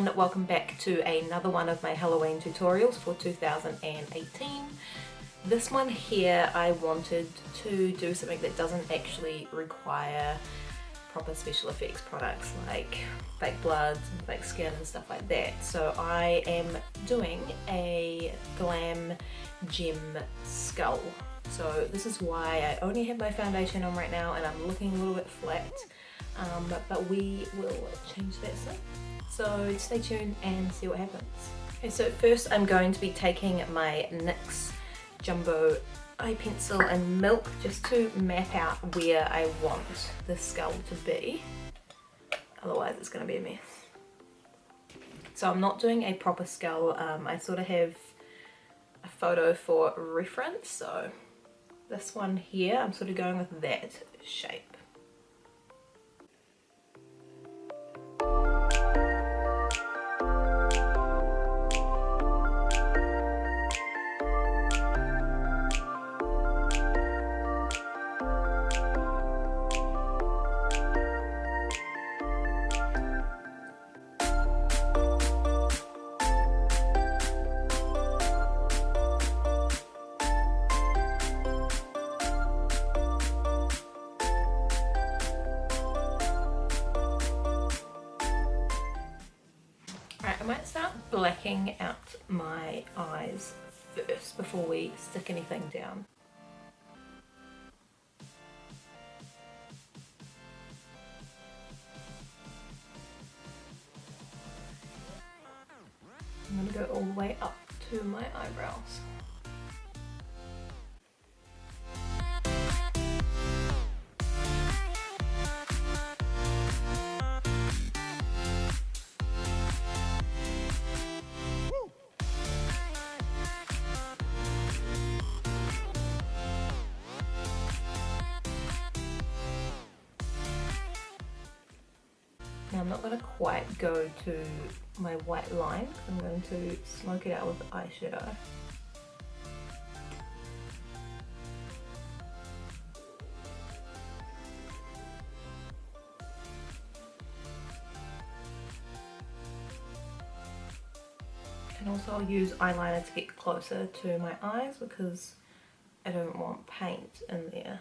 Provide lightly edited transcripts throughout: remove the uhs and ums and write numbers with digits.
everyone, welcome back to another one of my Halloween tutorials for 2018. This one here I wanted to do something that doesn't actually require proper special effects products like fake bloods and fake skin and stuff like that. So I am doing a Glam gem skull. So this is why I only have my foundation on right now and I'm looking a little bit flat, but we will change that soon. So stay tuned and see what happens. Okay, so first I'm going to be taking my NYX Jumbo eye pencil and milk just to map out where I want the skull to be. Otherwise it's going to be a mess. So I'm not doing a proper skull. I sort of have a photo for reference. So this one here, I'm sort of going with that shape. I might start blacking out my eyes first before we stick anything down. I'm going to go all the way up to my eyebrows. Now I'm not going to quite go to my white line, I'm going to smoke it out with eyeshadow. And also I'll use eyeliner to get closer to my eyes because I don't want paint in there.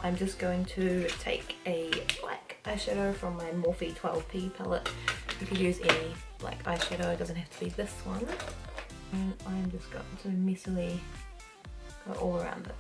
I'm just going to take a black eyeshadow from my Morphe 12P palette. You could use any black eyeshadow, it doesn't have to be this one. And I'm just going to messily go all around it.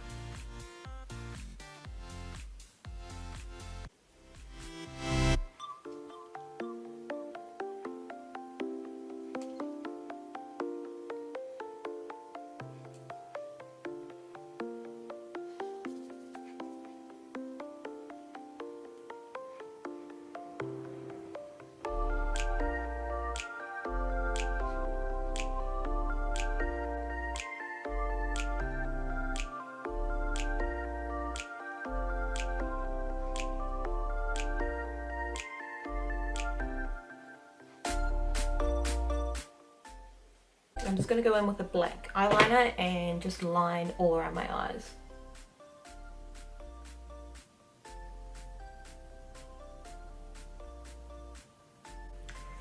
I'm just going to go in with a black eyeliner and just line all around my eyes.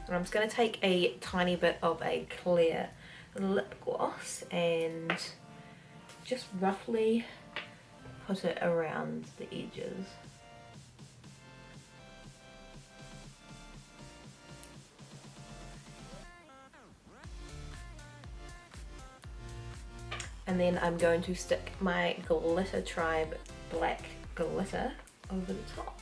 And I'm just going to take a tiny bit of a clear lip gloss and just roughly put it around the edges. And then I'm going to stick my Glitter Tribe black glitter over the top.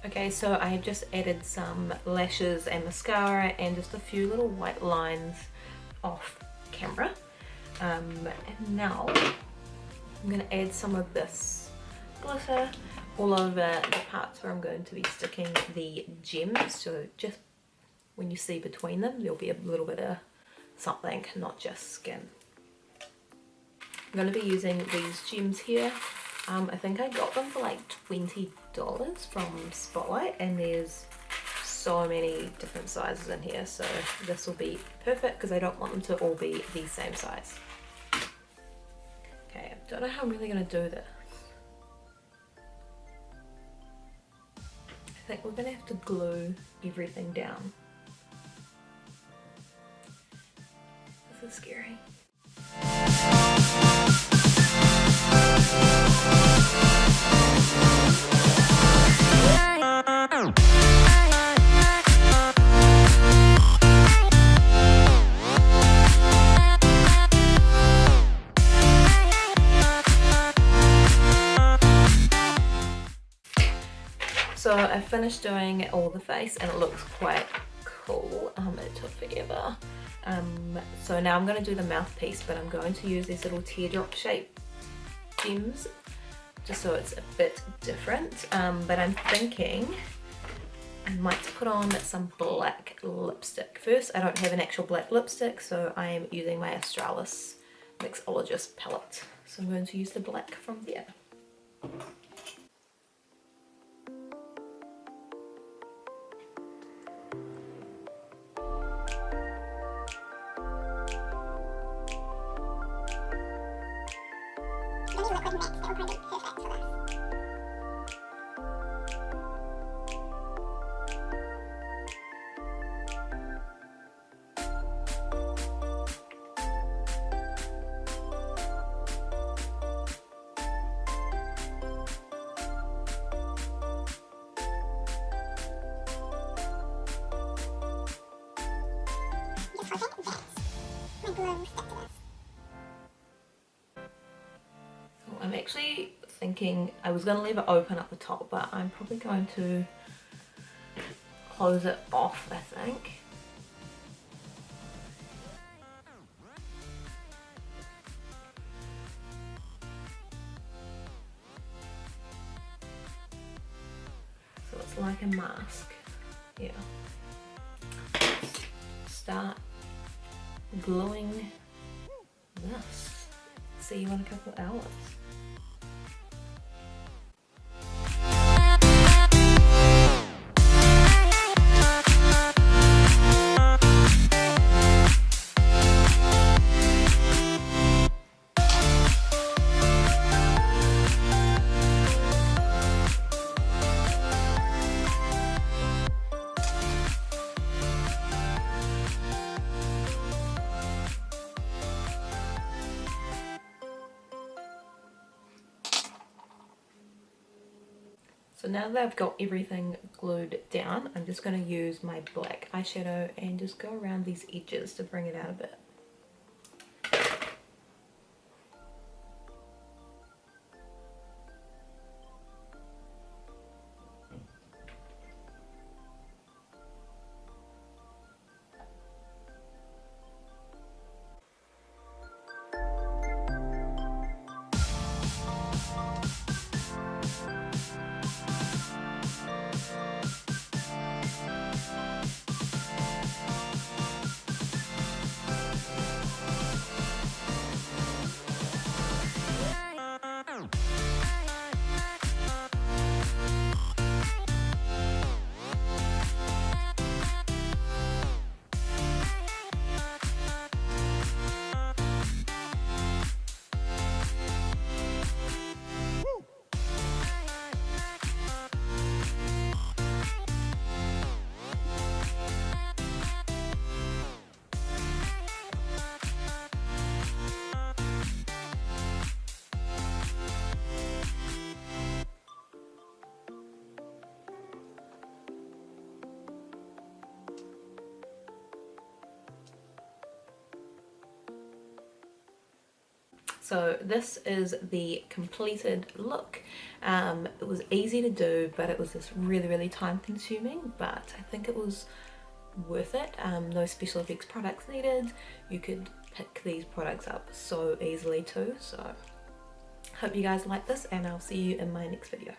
Okay, so I have just added some lashes and mascara and just a few little white lines off camera. And now I'm going to add some of this glitter all over the parts where I'm going to be sticking the gems. So just when you see between them, there'll be a little bit of something, not just skin. I'm going to be using these gems here. I think I got them for like $20 from Spotlight, and there's so many different sizes in here, so this will be perfect because I don't want them to all be the same size. Okay, I don't know how I'm really going to do this. I think we're going to have to glue everything down. This is scary. So I finished doing all the face and it looks quite cool. It took forever. So now I'm going to do the mouthpiece, but I'm going to use these little teardrop shape gems just so it's a bit different. But I'm thinking I might put on some black lipstick. First, I don't have an actual black lipstick, so I am using my Australis Mixologist palette. So I'm going to use the black from there. I'm actually thinking I was going to leave it open at the top, but I'm probably going to close it off, I think. So it's like a mask. Yeah. Start gluing this. See you in a couple of hours. So now that I've got everything glued down, I'm just going to use my black eyeshadow and just go around these edges to bring it out a bit. So this is the completed look. It was easy to do, but it was just really time consuming, but I think it was worth it. No special effects products needed. You could pick these products up so easily too. So hope you guys like this, and I'll see you in my next video.